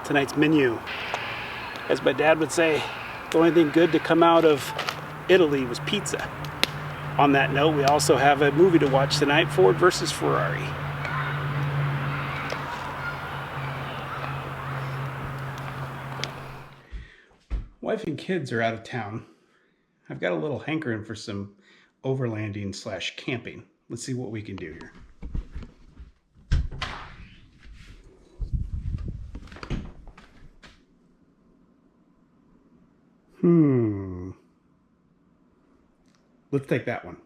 tonight's menu. As my dad would say, the only thing good to come out of Italy was pizza. On that note, we also have a movie to watch tonight, Ford versus Ferrari. Wife and kids are out of town. I've got a little hankering for some overlanding / camping. Let's see what we can do here. Let's take that one.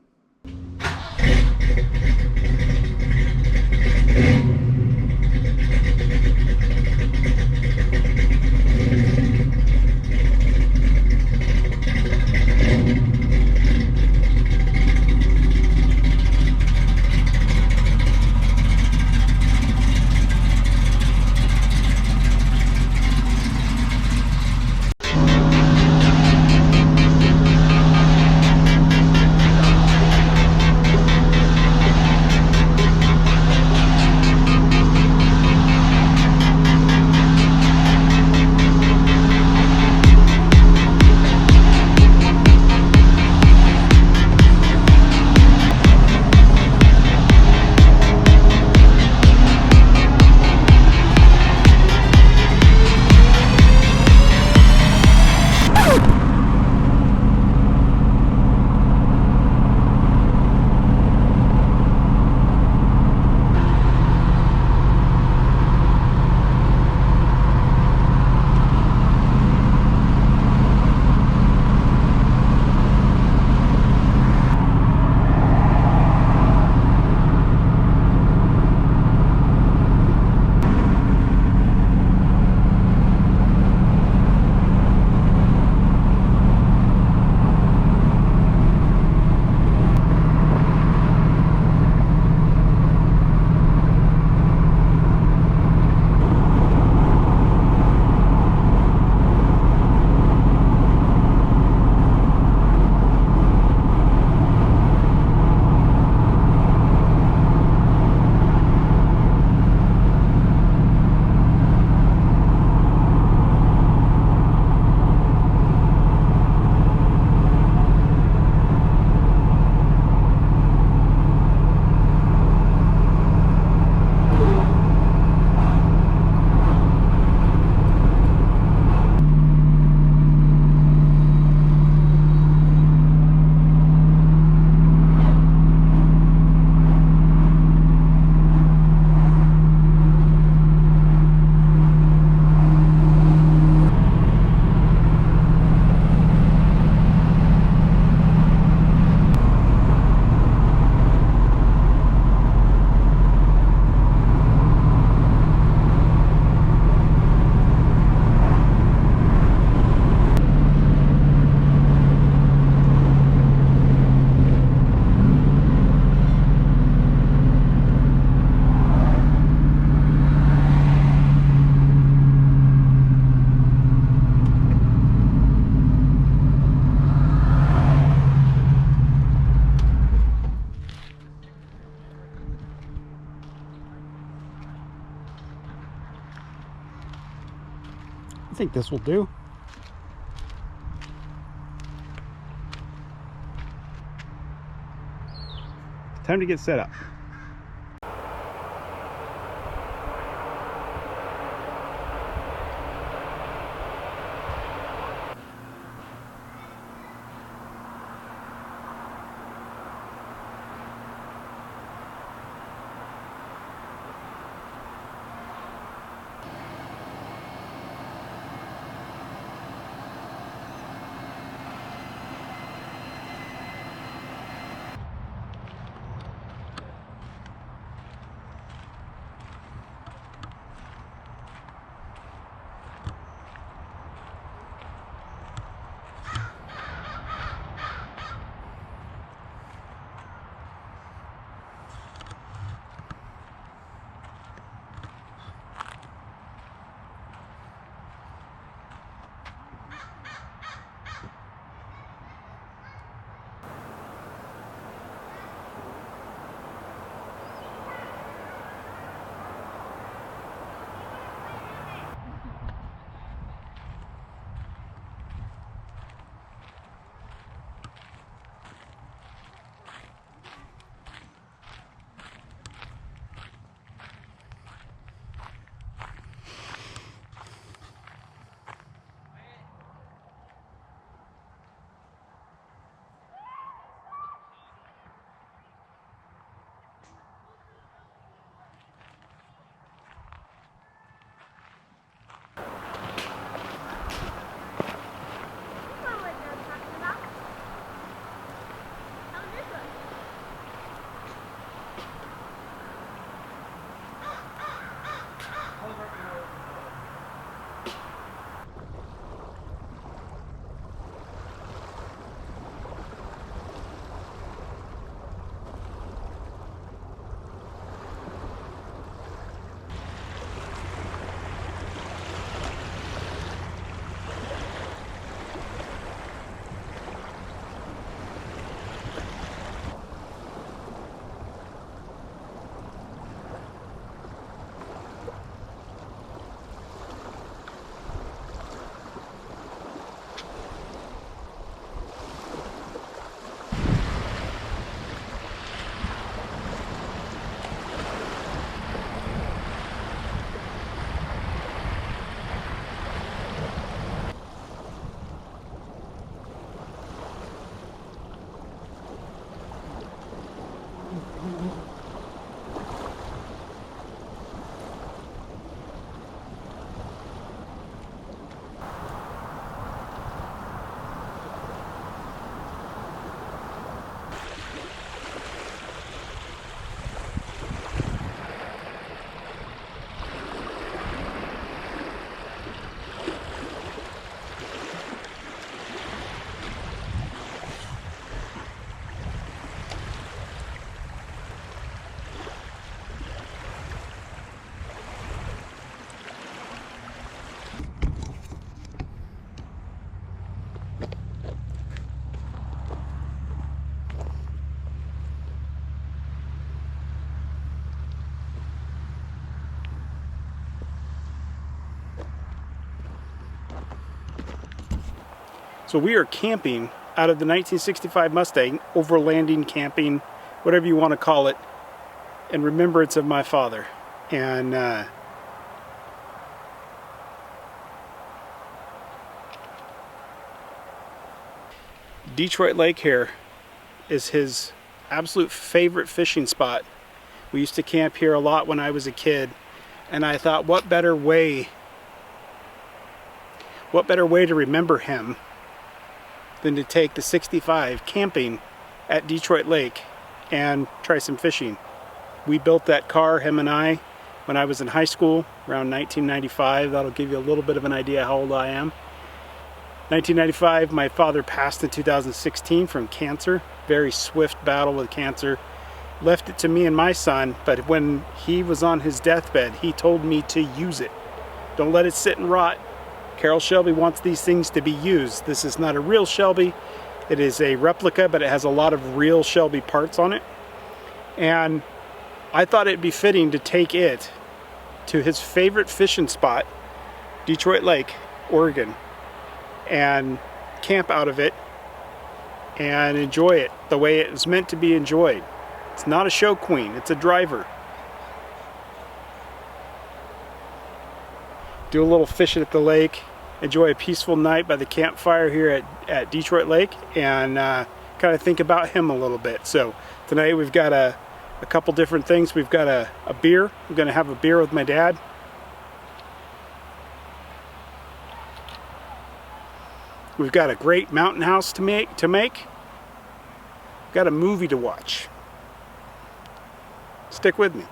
I think this will do. Time to get set up. So we are camping out of the 1965 Mustang, overlanding camping, whatever you want to call it, in remembrance of my father. And Detroit Lake here is his absolute favorite fishing spot. We used to camp here a lot when I was a kid, and I thought, what better way to remember him than to take the 65 camping at Detroit Lake and try some fishing. We built that car, him and I, when I was in high school around 1995. That'll give you a little bit of an idea how old I am. 1995, my father passed in 2016 from cancer. Very swift battle with cancer. Left it to me and my son, but when he was on his deathbed, he told me to use it. Don't let it sit and rot. Carroll Shelby wants these things to be used. This is not a real Shelby. It is a replica, but it has a lot of real Shelby parts on it. And I thought it'd be fitting to take it to his favorite fishing spot, Detroit Lake, Oregon, and camp out of it and enjoy it the way it was meant to be enjoyed. It's not a show queen, it's a driver. Do a little fishing at the lake, enjoy a peaceful night by the campfire here at Detroit Lake, and kind of think about him a little bit. So tonight we've got a couple different things. We've got a beer. I'm going to have a beer with my dad. We've got a great mountain house to make. We've got a movie to watch. Stick with me.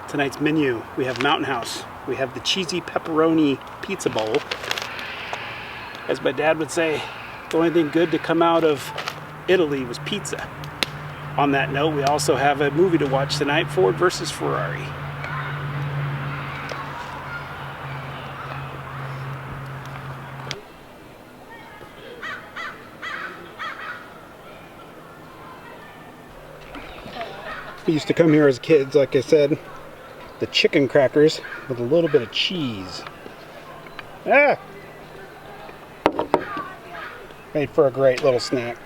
Tonight's menu, we have Mountain House. We have the cheesy pepperoni pizza bowl. As my dad would say, the only thing good to come out of Italy was pizza. On that note, we also have a movie to watch tonight, Ford versus Ferrari. We used to come here as kids, like I said. The chicken crackers with a little bit of cheese. Made for a great little snack.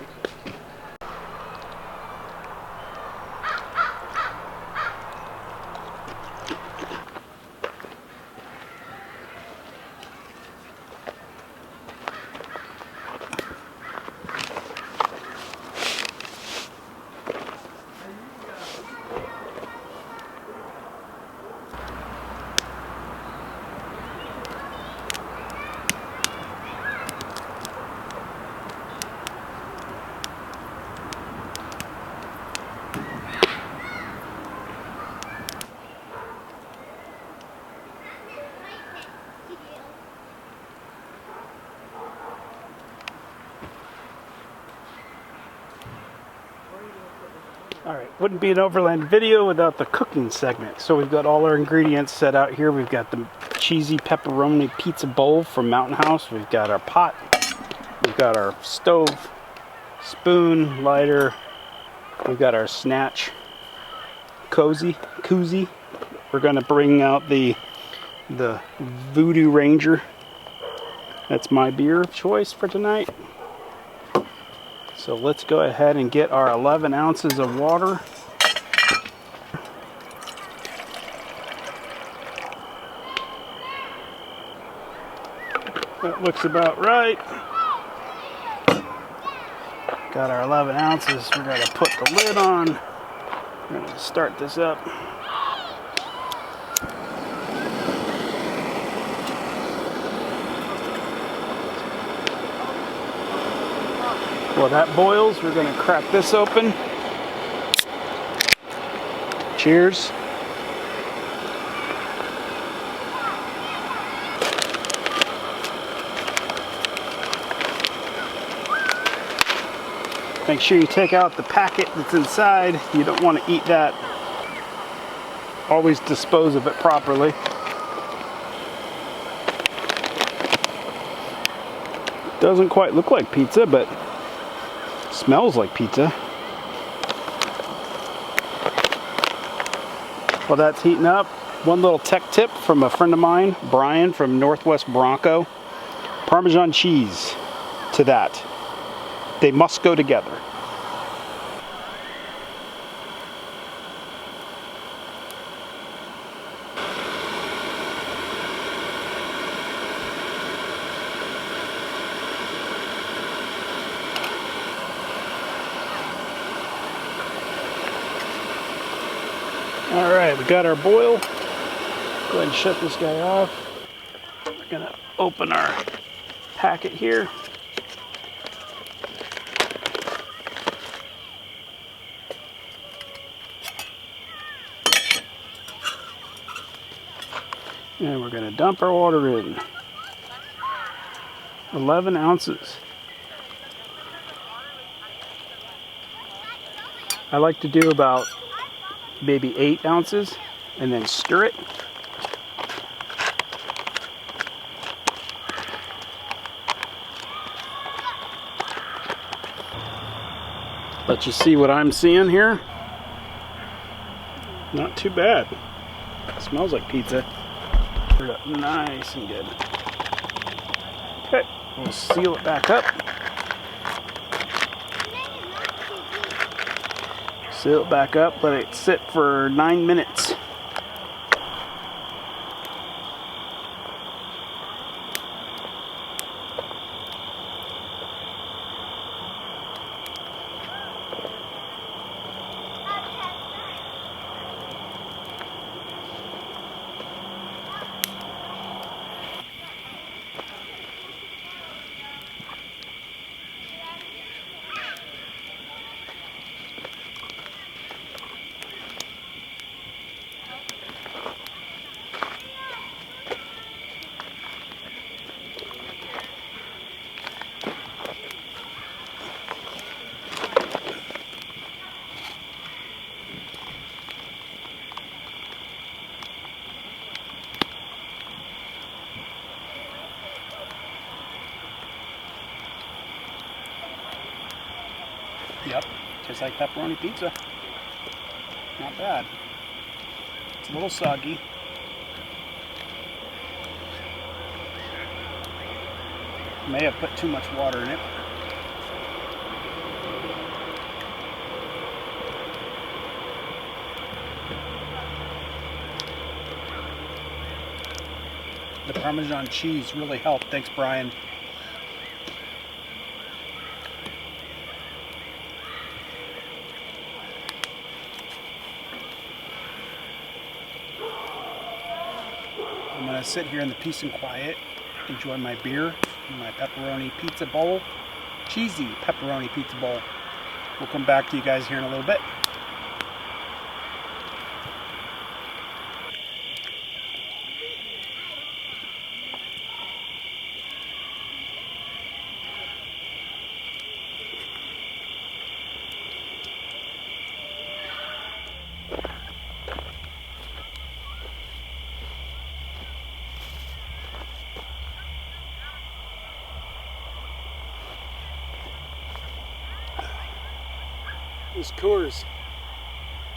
Alright, wouldn't be an Overland video without the cooking segment. So we've got all our ingredients set out here. We've got the cheesy pepperoni pizza bowl from Mountain House. We've got our pot. We've got our stove, spoon, lighter. We've got our snatch koozie. We're going to bring out the Voodoo Ranger. That's my beer of choice for tonight. So let's go ahead and get our 11 ounces of water. That looks about right. Got our 11 ounces. We're going to put the lid on. We're going to start this up. While that boils, we're going to crack this open. Cheers. Make sure you take out the packet that's inside. You don't want to eat that. Always dispose of it properly. Doesn't quite look like pizza, but smells like pizza. While that's heating up, one little tech tip from a friend of mine, Brian from Northwest Bronco. Parmesan cheese to that. They must go together. All right, we got our boil. Go ahead and shut this guy off. We're gonna open our packet here. And we're gonna dump our water in. 11 ounces. I like to do about maybe 8 ounces and then stir it. Let you see what I'm seeing here. Not too bad. It smells like pizza. Stirred up nice and good. Okay, we'll seal it back up. Seal it back up, let it sit for 9 minutes. Yep, tastes like pepperoni pizza. Not bad. It's a little soggy. May have put too much water in it. The Parmesan cheese really helped. Thanks, Brian. I'm going to sit here in the peace and quiet, enjoy my beer, and my pepperoni pizza bowl, cheesy pepperoni pizza bowl. We'll come back to you guys here in a little bit. This Coors.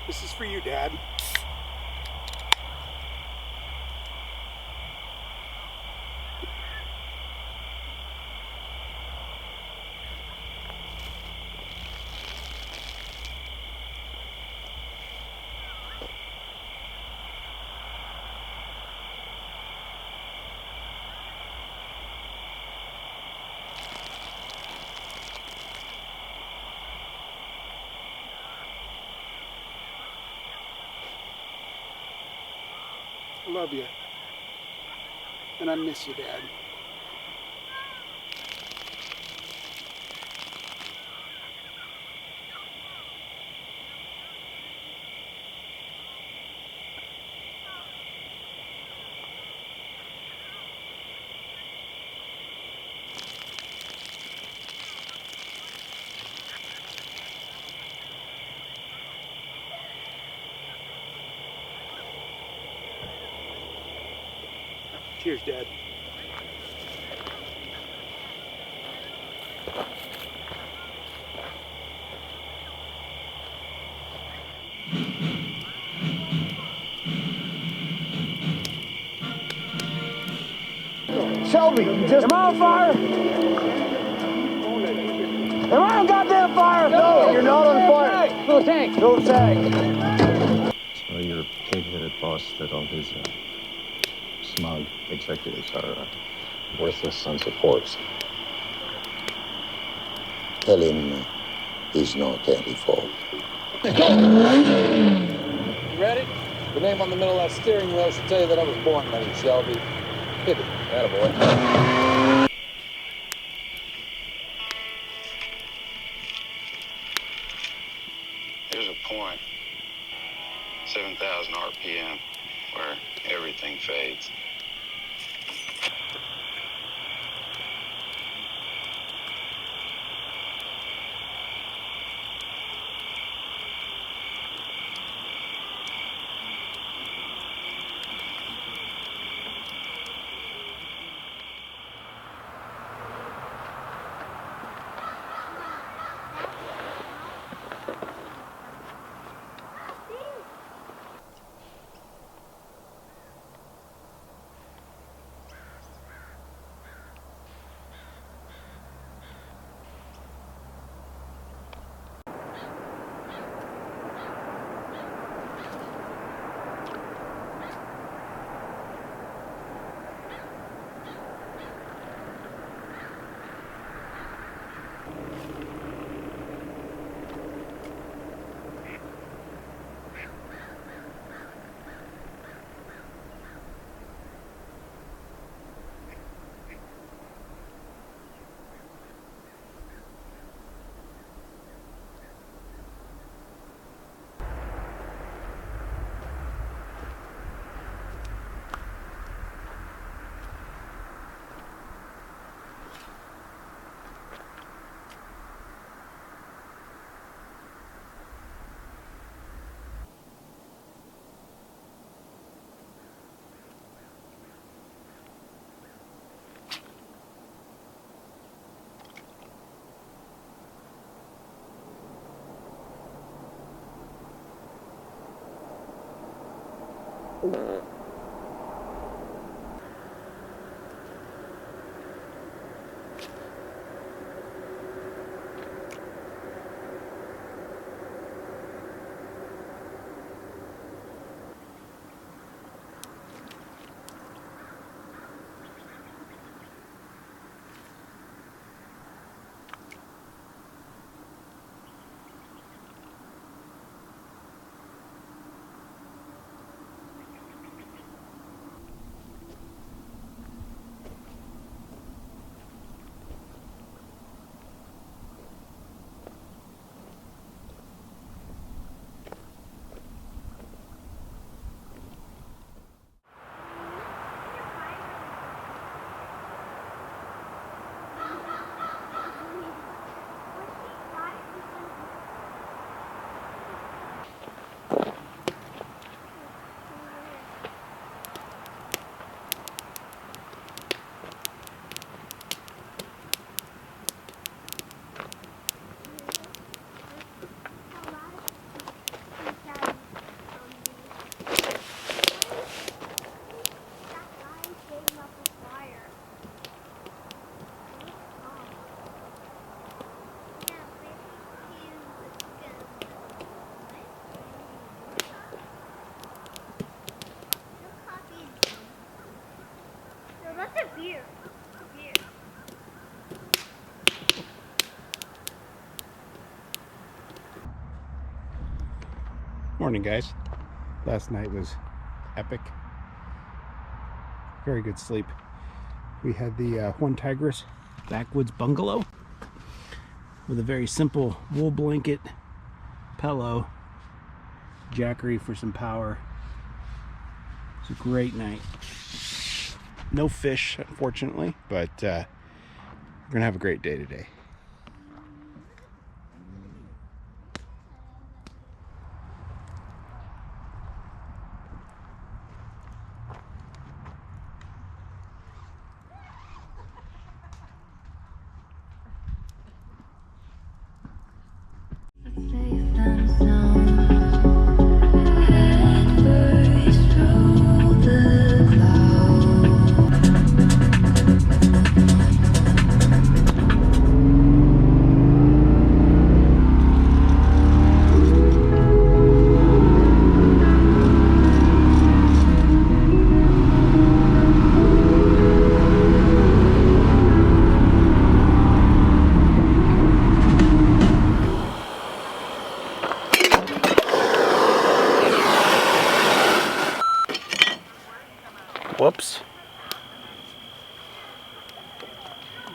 This is for you, Dad. I love you. And I miss you, Dad. Cheers, Dad. Shelby, am I on fire? Am I on goddamn fire? No, you're not on fire. Go tank. Go tank. So your pig-headed boss that all his smug executives are worthless sons of whores. Tell him he's not any fault. You ready? The name on the middle of that steering wheel should tell you that I was born ready, Shelby. Hit it. Attaboy. There's a point, 7,000 RPM, where everything fades. Morning, guys. Last night was epic. Very good sleep. We had the one Tigris backwoods bungalow with a very simple wool blanket, pillow, jackery for some power. It's a great night. No fish, unfortunately, but we're gonna have a great day today.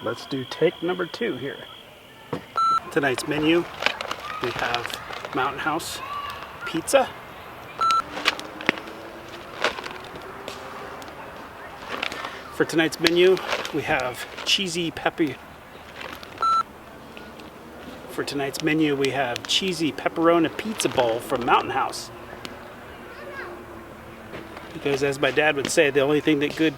let's do take number 2 here. Tonight's menu, we have Mountain House pizza. For tonight's menu, we have cheesy pepper. For tonight's menu, we have cheesy pepperoni pizza bowl from Mountain House. Because as my dad would say, the only thing that good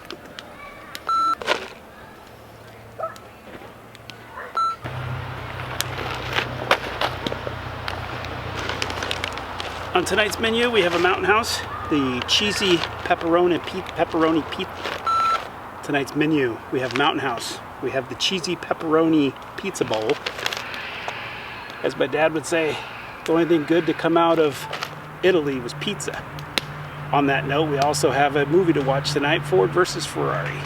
on tonight's menu, we have a Mountain House, the cheesy pepperoni pizza. Tonight's menu, we have Mountain House. We have the cheesy pepperoni pizza bowl. As my dad would say, the only thing good to come out of Italy was pizza. On that note, we also have a movie to watch tonight, Ford versus Ferrari.